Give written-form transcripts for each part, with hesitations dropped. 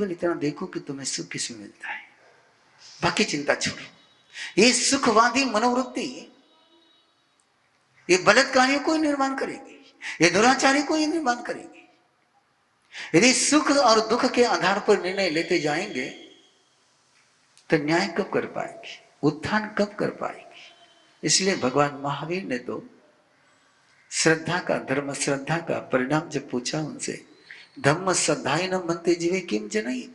केवल इतना देखो कि तुम्हें सुख किसमें मिलता है, बाकी चिंता छोड़ो। ये सुखवादी मनोवृत्ति ये बलात्कारियों को ही निर्माण करेगी, ये दुराचारी को ही निर्माण करेगी। यदि सुख और दुख के आधार पर निर्णय लेते जाएंगे तो न्याय कब कर पाएंगे, उत्थान कब कर पाएंगे? इसलिए भगवान महावीर ने तो श्रद्धा का, धर्म श्रद्धा का परिणाम जब पूछा उनसे, धम्म श्रद्धाय न मनते जीवे किम जनई।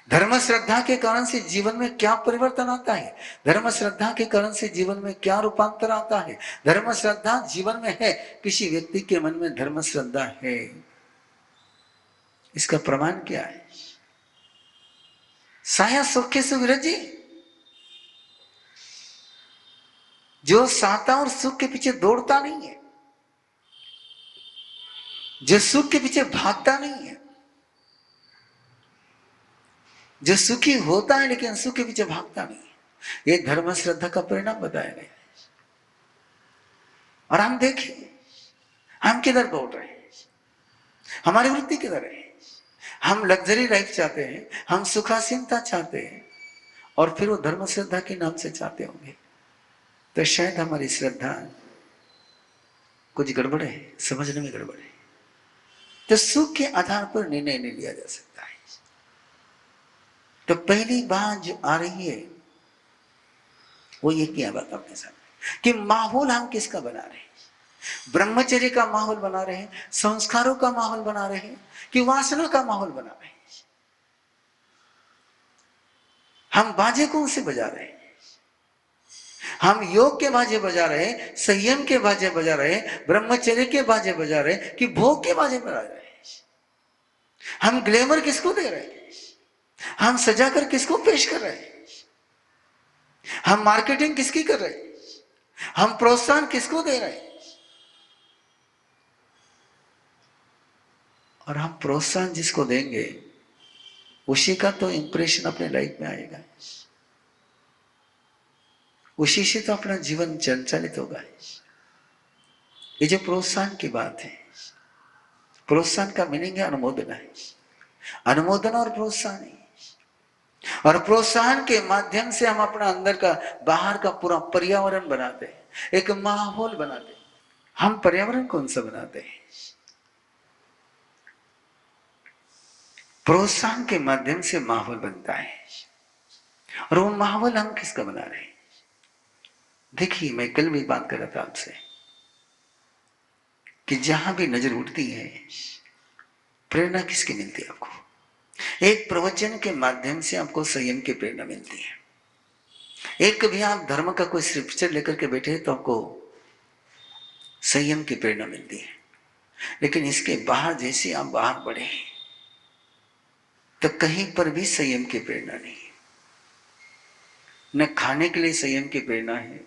धर्म श्रद्धा के कारण से जीवन में क्या परिवर्तन आता है, धर्म श्रद्धा के कारण से जीवन में क्या रूपांतर आता है। धर्म श्रद्धा जीवन में है, किसी व्यक्ति के मन में धर्म श्रद्धा है, इसका प्रमाण क्या है? साया सुखे सुविरजी, जो साता और सुख के पीछे दौड़ता नहीं है, जो सुख के पीछे भागता नहीं है, जो सुखी होता है लेकिन सुख के पीछे भागता नहीं है, ये धर्म श्रद्धा का परिणाम बताया गया। और हम देखिए हम किधर दौड़ रहे हैं, हमारी वृत्ति किधर है। हम लग्जरी लाइफ चाहते हैं, हम सुखासीनता चाहते हैं, और फिर वो धर्म श्रद्धा के नाम से चाहते होंगे। तो शायद हमारी श्रद्धा कुछ गड़बड़ है, समझने में गड़बड़ है। तो सुख के आधार पर निर्णय नहीं लिया जा सकता है। तो पहली बात जो आ रही है वो ये क्या बात आपके सामने कि माहौल हम किसका बना रहे हैं, ब्रह्मचर्य का माहौल बना रहे हैं, संस्कारों का माहौल बना रहे हैं, कि वासना का माहौल बना रहे हैं। हम बाजे कौन से बजा रहे हैं? हम योग के बाजे बजा रहे हैं, संयम के बाजे बजा रहे हैं, ब्रह्मचर्य के बाजे बजा रहे हैं, कि भोग के बाजे बजा रहे हैं? हम ग्लैमर किसको दे रहे हैं? हम सजाकर किसको पेश कर रहे हैं? हम मार्केटिंग किसकी कर रहे हैं? हम प्रोत्साहन किसको दे रहे हैं? और हम प्रोत्साहन जिसको देंगे उसी का तो इंप्रेशन अपने लाइफ में आएगा, उसी से तो अपना जीवन संचालित होगा। ये जो प्रोत्साहन की बात है, प्रोत्साहन का मीनिंग है अनुमोदन है, अनुमोदन और प्रोत्साहन है। और प्रोत्साहन के माध्यम से हम अपना अंदर का, बाहर का पूरा पर्यावरण बनाते हैं, एक माहौल बनाते हैं। हम पर्यावरण कौन सा बनाते हैं? प्रोत्साहन के माध्यम से माहौल बनता है। और वो माहौल हम किसका बना रहे हैं? देखिए, मैं कल भी बात कर रहा था आपसे कि जहां भी नजर उठती है प्रेरणा किसकी मिलती है आपको? एक प्रवचन के माध्यम से आपको संयम की प्रेरणा मिलती है। एक कभी आप धर्म का कोई स्क्रिप्चर लेकर के बैठे तो आपको संयम की प्रेरणा मिलती है। लेकिन इसके बाहर जैसे आप बाहर बढ़े तो कहीं पर भी संयम की प्रेरणा नहीं है। न खाने के लिए संयम की प्रेरणा है,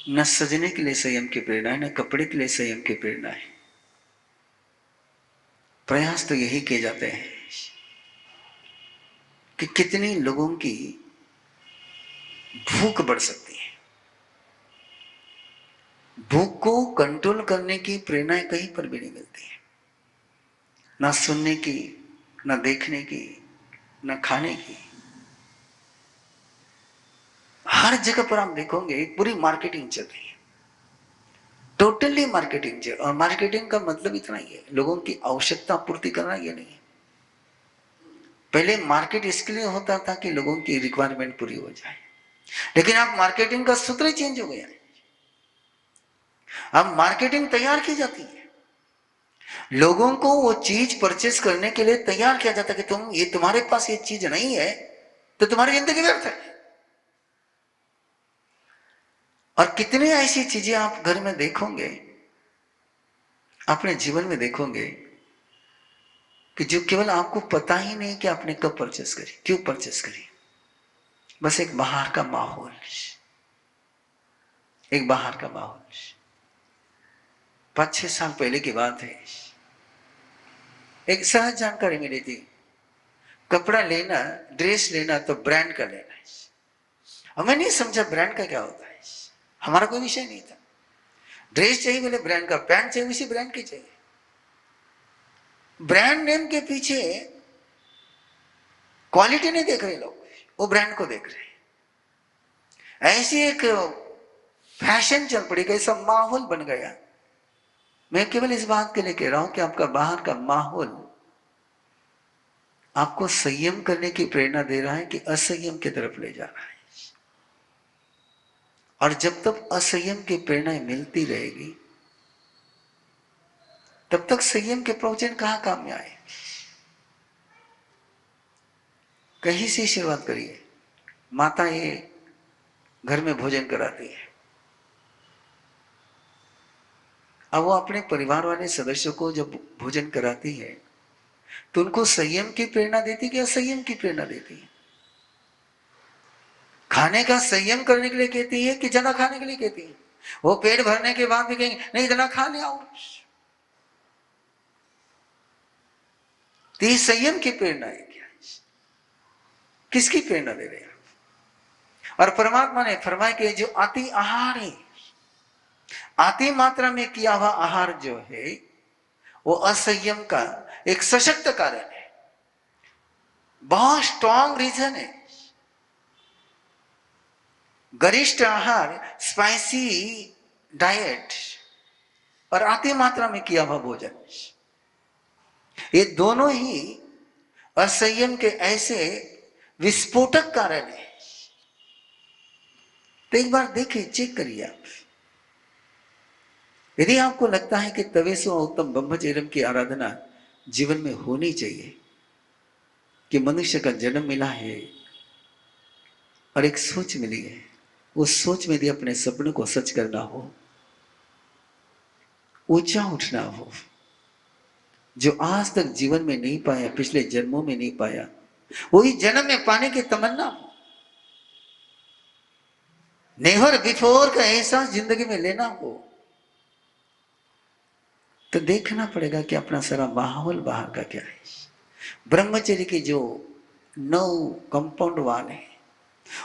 न सजने के लिए संयम की प्रेरणा है, न कपड़े के लिए संयम की प्रेरणा है। प्रयास तो यही किए जाते हैं कि कितनी लोगों की भूख बढ़ सकती है। भूख को कंट्रोल करने की प्रेरणाएं कहीं पर भी नहीं मिलती है, ना सुनने की, ना देखने की, ना खाने की। हर जगह पर आप देखोगे एक पूरी मार्केटिंग चल रही है, टोटली मार्केटिंग चल। और मार्केटिंग का मतलब इतना ही है, लोगों की आवश्यकता पूर्ति करना, ये नहीं है। पहले मार्केट इसके लिए होता था कि लोगों की रिक्वायरमेंट पूरी हो जाए, लेकिन अब मार्केटिंग का सूत्र ही चेंज हो गया है। अब मार्केटिंग तैयार की जाती है, लोगों को वो चीज परचेस करने के लिए तैयार किया जाता है कि तुम, ये तुम्हारे पास ये चीज नहीं है तो तुम्हारी जिंदगी व्यर्थ है। और कितनी ऐसी चीजें आप घर में देखोगे, अपने जीवन में देखोगे कि जो केवल आपको पता ही नहीं कि आपने कब परचेस करी, क्यों परचेस करी। बस एक बाहर का माहौल, एक बाहर का माहौल। 5-6 साल पहले की बात है, एक सहज जानकारी मिली थी, कपड़ा लेना, ड्रेस लेना तो ब्रांड का लेना है। और मैं नहीं समझा ब्रांड का क्या होता है, हमारा कोई विषय नहीं था। ड्रेस चाहिए बोले ब्रांड का, पैंट चाहिए उसी ब्रांड की चाहिए। ब्रांड नेम के पीछे क्वालिटी नहीं देख रहे लोग, वो ब्रांड को देख रहे हैं। ऐसी एक फैशन चल पड़ी, कैसा माहौल बन गया। मैं केवल इस बात के लिए कह रहा हूं कि आपका बाहर का माहौल आपको संयम करने की प्रेरणा दे रहा है कि असंयम की तरफ ले जा रहा है। और जब तक असंयम की प्रेरणाएं मिलती रहेगी, तब तक संयम के प्रवचन कहां काम में आए। कहीं से शुरुआत करिए। माता ये घर में भोजन कराती है, अब वो अपने परिवार वाले सदस्यों को जब भोजन कराती है तो उनको संयम की प्रेरणा देती है कि असंयम की प्रेरणा देती है। खाने का संयम करने के लिए कहती है कि ज्यादा खाने के लिए कहती है। वो पेट भरने के बाद भी कहेंगे नहीं इतना खा ले आओ। तो ये संयम की प्रेरणा है क्या? किसकी प्रेरणा दे रहे हैं? और परमात्मा ने फरमाया कि जो अति आहार है, अति मात्रा में किया हुआ आहार जो है वो असंयम का एक सशक्त कारण है, बहुत स्ट्रॉन्ग रीजन है। गरिष्ठ आहार, स्पाइसी डाइट और अति मात्रा में किया हुआ भोजन, ये दोनों ही असंयम के ऐसे विस्फोटक कारण है। तो एक बार देखिए, चेक करिए आप। यदि आपको लगता है कि तवेसो उत्तम ब्रह्मचर्य की आराधना जीवन में होनी चाहिए, कि मनुष्य का जन्म मिला है और एक सोच मिली है, उस सोच में यदि अपने सपने को सच करना हो, ऊंचा उठना हो, जो आज तक जीवन में नहीं पाया, पिछले जन्मों में नहीं पाया, वही जन्म में पाने की तमन्ना हो, नेवर बिफोर का एहसास जिंदगी में लेना हो, तो देखना पड़ेगा कि अपना सारा माहौल बाहर का क्या है। ब्रह्मचर्य के जो 9 कंपाउंड वाल है,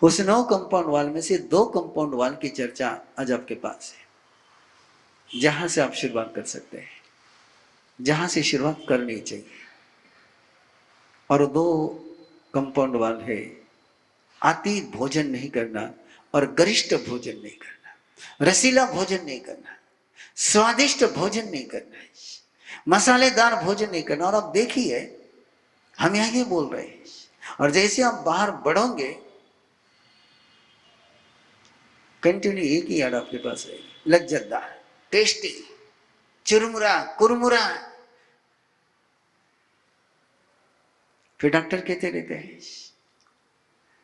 उस 9 कंपाउंड वाल में से 2 कंपाउंड वाल की चर्चा आज आपके पास है, जहां से आप शुरुआत कर सकते हैं, जहां से शुरुआत करनी चाहिए। और 2 कंपाउंड वाल है, अति भोजन नहीं करना और गरिष्ठ भोजन नहीं करना, रसीला भोजन नहीं करना, स्वादिष्ट भोजन नहीं करना, मसालेदार भोजन नहीं करना। और आप देखिए, हम यहां ये बोल रहे हैं, और जैसे आप बाहर बढ़ोगे, कंटिन्यू एक ही याद आपके पास है, लज्जतदार, टेस्टी, चुरमुरा, कुरमुरा। फिर डॉक्टर कहते रहते हैं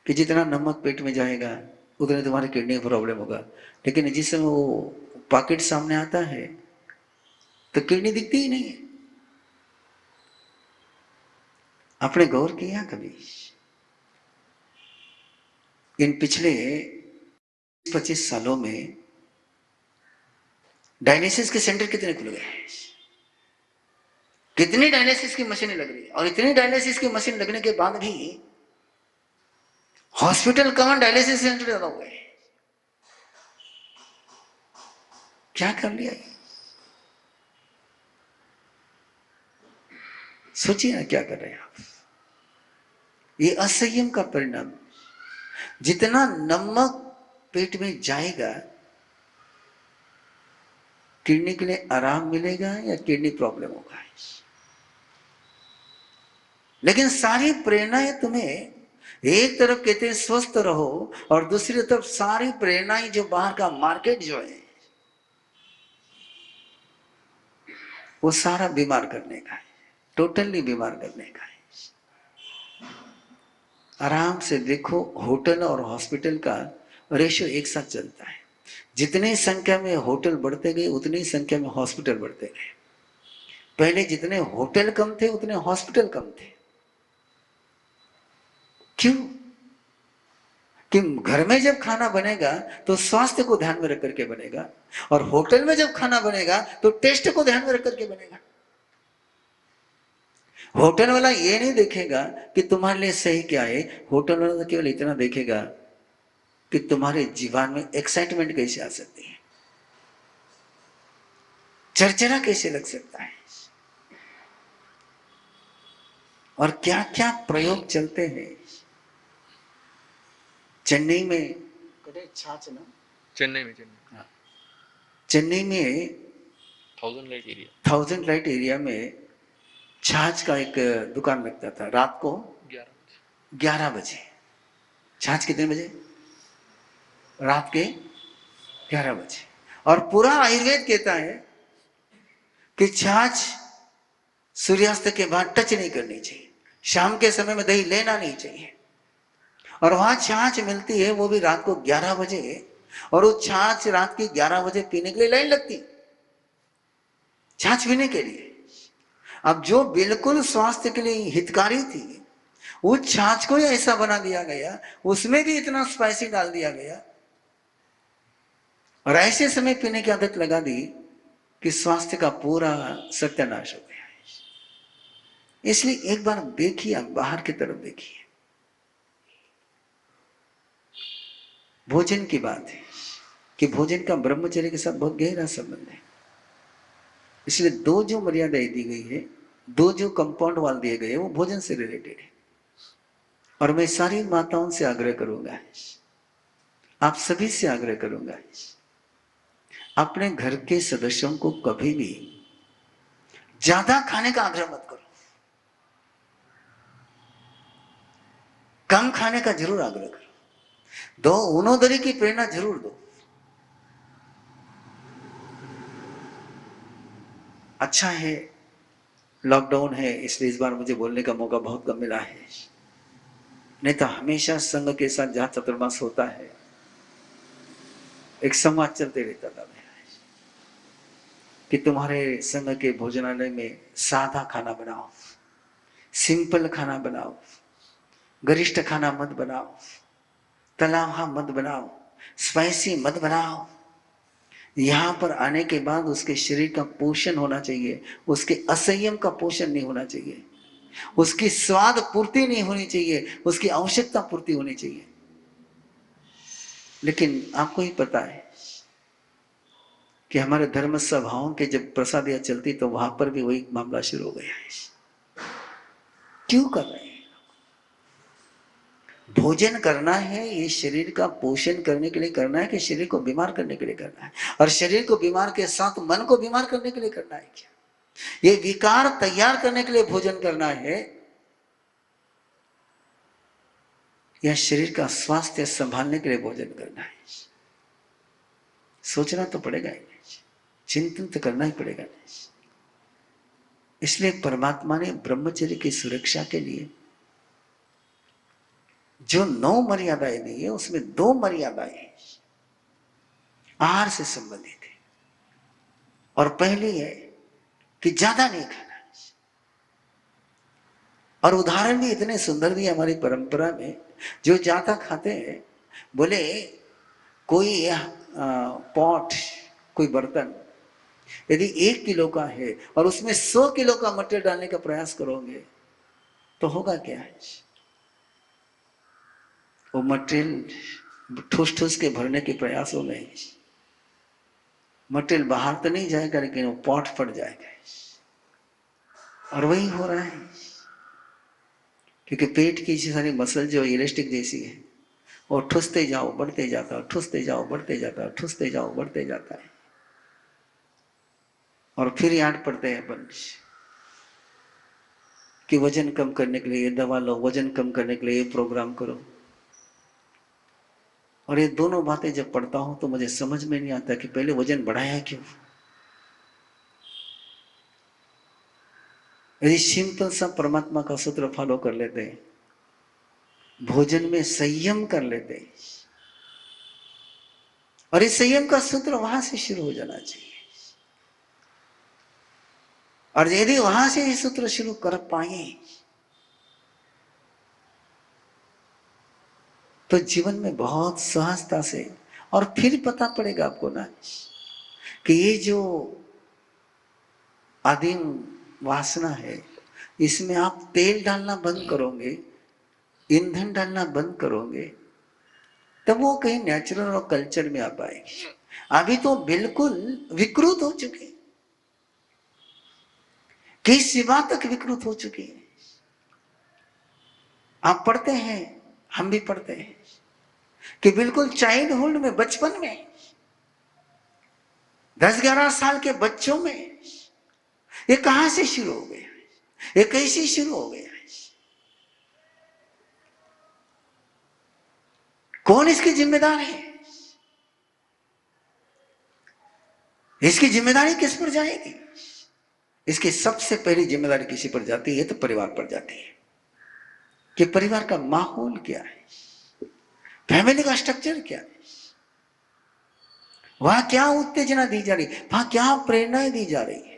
कि जितना नमक पेट में जाएगा उतने तुम्हारे किडनी में प्रॉब्लम होगा, लेकिन जिस समय वो पॉकेट सामने आता है तो किडनी दिखती ही नहीं है। आपने गौर किया कभी इन पिछले 25 सालों में डायलिसिस के सेंटर कितने खुल गए? कितनी डायलिसिस की मशीनें लग रही है, और इतनी डायलिसिस की मशीन लगने के बाद भी हॉस्पिटल कम, डायलिसिस सेंटर ज्यादा हो गए। क्या कर लिया ये? सोचिए ना, क्या कर रहे हैं आप? ये असंयम का परिणाम। जितना नमक पेट में जाएगा, किडनी के लिए आराम मिलेगा या किडनी प्रॉब्लम होगा। लेकिन सारी प्रेरणाएं तुम्हें एक तरफ कहते हैं स्वस्थ रहो, और दूसरी तरफ सारी प्रेरणाएं जो बाहर का मार्केट जो है वो सारा बीमार करने का है, टोटली बीमार करने का है। आराम से देखो, होटल और हॉस्पिटल का रेशियो एक साथ चलता है। जितनी संख्या में होटल बढ़ते गए उतनी संख्या में हॉस्पिटल बढ़ते गए। पहले जितने होटल कम थे उतने हॉस्पिटल कम थे। क्यों? कि घर में जब खाना बनेगा तो स्वास्थ्य को ध्यान में रख करके बनेगा, और होटल में जब खाना बनेगा तो टेस्ट को ध्यान में रख करके बनेगा। होटल वाला ये नहीं देखेगा कि तुम्हारे लिए सही क्या है, होटल वाला तो केवल इतना देखेगा कि तुम्हारे जीवन में एक्साइटमेंट कैसे आ सकती है, चरचरा कैसे लग सकता है। और क्या क्या प्रयोग चलते हैं। चेन्नई में छाछ ना, चेन्नई में चेन्नई में 1000 लाइट एरिया में छाछ का एक दुकान लगता था रात को 11 बजे। छाछ कितने बजे? रात के 11 बजे। और पूरा आयुर्वेद कहता है कि छाछ सूर्यास्त के बाद टच नहीं करनी चाहिए, शाम के समय में दही लेना नहीं चाहिए। और वहां छाछ मिलती है, वो भी रात को 11 बजे। और वो छाछ रात के 11 बजे पीने के लिए लाइन लगती, छाछ पीने के लिए। अब जो बिल्कुल स्वास्थ्य के लिए हितकारी थी, उस छाछ को ही ऐसा बना दिया गया, उसमें भी इतना स्पाइसी डाल दिया गया और ऐसे समय पीने की आदत लगा दी कि स्वास्थ्य का पूरा सत्यानाश हो गया। इसलिए एक बार देखिए, आप बाहर की तरफ देखिए। भोजन की बात है कि भोजन का ब्रह्मचर्य के साथ बहुत गहरा संबंध है। इसलिए दो जो मर्यादाएं दी गई है, दो जो कंपाउंड वाल दिए गए, वो भोजन से रिलेटेड है। और मैं सारी माताओं से आग्रह करूंगा, आप सभी से आग्रह करूंगा, अपने घर के सदस्यों को कभी भी ज्यादा खाने का आग्रह मत करो, कम खाने का जरूर आग्रह करो। दो उनोदरी की प्रेरणा जरूर दो। अच्छा है लॉकडाउन है, इसलिए इस बार मुझे बोलने का मौका बहुत कम मिला है, नहीं तो हमेशा संघ के साथ जहां चतुर्मास होता है एक संवाद चलते रहता था कि तुम्हारे संघ के भोजनालय में सादा खाना बनाओ, सिंपल खाना बनाओ, गरिष्ठ खाना मत बनाओ, तला हुआ मत बनाओ, स्पाइसी मत बनाओ। यहां पर आने के बाद उसके शरीर का पोषण होना चाहिए, उसके असंयम का पोषण नहीं होना चाहिए, उसकी स्वाद पूर्ति नहीं होनी चाहिए, उसकी आवश्यकता पूर्ति होनी चाहिए। लेकिन आपको ही पता है कि हमारे धर्म सभाओं के जब प्रसादियां चलती तो वहां पर भी वही मामला शुरू हो गया है। क्यों कर रहे हैं? भोजन करना है ये शरीर का पोषण करने के लिए करना है कि शरीर को बीमार करने के लिए करना है? और शरीर को बीमार के साथ मन को बीमार करने के लिए करना है क्या? ये विकार तैयार करने के लिए भोजन करना है या शरीर का स्वास्थ्य संभालने के लिए भोजन करना है? सोचना तो पड़ेगा ही, चिंतन तो करना ही पड़ेगा। इसलिए परमात्मा ने ब्रह्मचर्य की सुरक्षा के लिए जो 9 मर्यादाएं दी है, उसमें 2 मर्यादाएं आहार से संबंधित है। और पहली है कि ज्यादा नहीं खाना। और उदाहरण भी इतने सुंदर दिए हमारी परंपरा में, जो ज्यादा खाते हैं बोले कोई पॉट, कोई बर्तन यदि 1 किलो का है और उसमें 100 किलो का मटेरियल डालने का प्रयास करोगे तो होगा क्या है? वो मटेरियल ठूस ठूस के भरने के प्रयासों में मटेरियल बाहर तो नहीं जाएगा, लेकिन वो पॉट फट जाएगा। और वही हो रहा है, क्योंकि पेट की सारी मसल जो इलास्टिक जैसी है, वो ठुसते जाओ बढ़ते जाता है, ठुसते जाओ बढ़ते जाता है, ठुसते जाओ बढ़ते जाता है। और फिर याद पड़ते हैं अपन कि वजन कम करने के लिए ये दवा लो, वजन कम करने के लिए ये प्रोग्राम करो। और ये दोनों बातें जब पढ़ता हूं तो मुझे समझ में नहीं आता कि पहले वजन बढ़ाया क्यों। यदि सिंपल सा परमात्मा का सूत्र फॉलो कर लेते, भोजन में संयम कर लेते, और इस संयम का सूत्र वहां से शुरू हो जाना चाहिए। और यदि वहां से ये सूत्र शुरू कर पाए तो जीवन में बहुत सहजता से, और फिर पता पड़ेगा आपको ना कि ये जो आदिम वासना है, इसमें आप तेल डालना बंद करोगे, ईंधन डालना बंद करोगे, तब वो कहीं नेचुरल और कल्चर में आ पाएगी। अभी तो बिल्कुल विकृत हो चुके, किस सीमा तक विकृत हो चुकी है। आप पढ़ते हैं, हम भी पढ़ते हैं कि बिल्कुल चाइल्डहुड में, बचपन में 10-11 साल के बच्चों में ये कहां से शुरू हो गया, ये कैसे शुरू हो गया, कौन इसके जिम्मेदार है, इसकी जिम्मेदारी किस पर जाएगी? इसकी सबसे पहली जिम्मेदारी किसी पर जाती है तो परिवार पर जाती है कि परिवार का माहौल क्या है, फैमिली का स्ट्रक्चर क्या है, वहां क्या उत्तेजना दी जा रही, वहां क्या प्रेरणाएं दी जा रही है।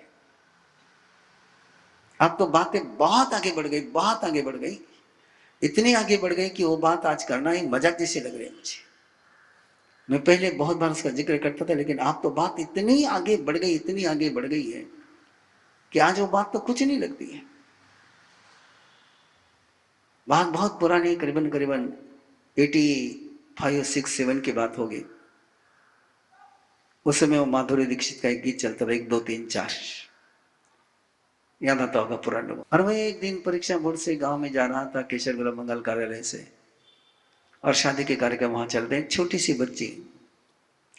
अब तो बातें बहुत आगे बढ़ गई, बहुत आगे बढ़ गई, इतनी आगे बढ़ गई कि वो बात आज करना ही मजाक जैसे लग रही है मुझे। मैं पहले बहुत बार उसका जिक्र करता था, लेकिन अब तो बात इतनी आगे बढ़ गई, इतनी आगे बढ़ गई है कि आज वो बात तो कुछ नहीं लगती है। बात बहुत पुरानी, करीबन 85-86-7 की बात होगी। उस समय वो माधुरी दीक्षित का एक गीत चलता था, 1 2 3 4, याद आता होगा पुराने लोगों। और मैं एक दिन परीक्षा बोर्ड से गांव में जा रहा था, केशर गुलाब मंगल कार्यालय से, और शादी के कार्यक्रम वहां चल रहे। छोटी सी बच्ची,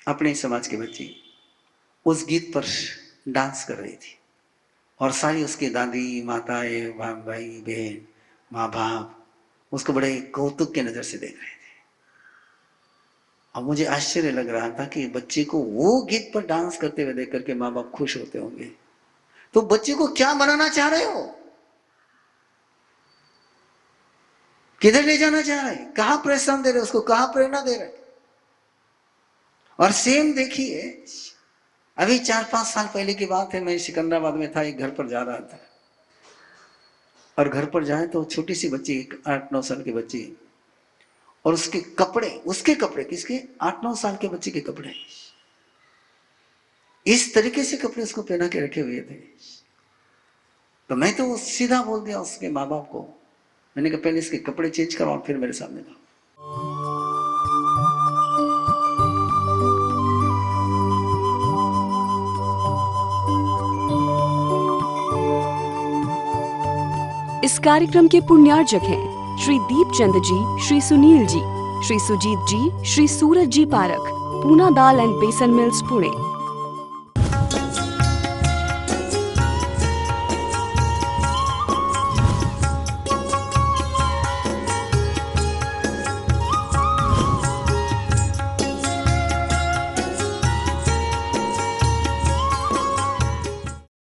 अपने समाज की बच्ची, उस गीत पर डांस कर रही थी और सारी उसकी दादी, माताएं, भाई बहन, माँ बाप उसको बड़े कौतुक के नजर से देख रहे थे। अब मुझे आश्चर्य लग रहा था कि बच्चे को वो गीत पर डांस करते हुए देख करके माँ बाप खुश होते होंगे, तो बच्चे को क्या बनाना चाह रहे हो, किधर ले जाना चाह रहे, कहां प्रोत्साहन दे रहे, उसको कहां प्रेरणा दे रहे। और सेम देखिए, अभी 4-5 साल पहले की बात है, मैं सिकंदराबाद में था, एक घर पर जा रहा था, और घर पर जाए तो छोटी सी बच्ची, 8-9 साल की बच्ची, और उसके कपड़े किसके, 8-9 साल के बच्चे के कपड़े, इस तरीके से कपड़े उसको पहना के रखे हुए थे। तो मैं तो सीधा बोल दिया उसके माँ बाप को, मैंने कहा पहले इसके कपड़े चेंज करो और फिर मेरे सामने लाओ। इस कार्यक्रम के पुण्यार्जक हैं श्री दीपचंद जी, श्री सुनील जी, श्री सुजीत जी, श्री सूरज जी पारख, पूना दाल एंड बेसन मिल्स, पुणे।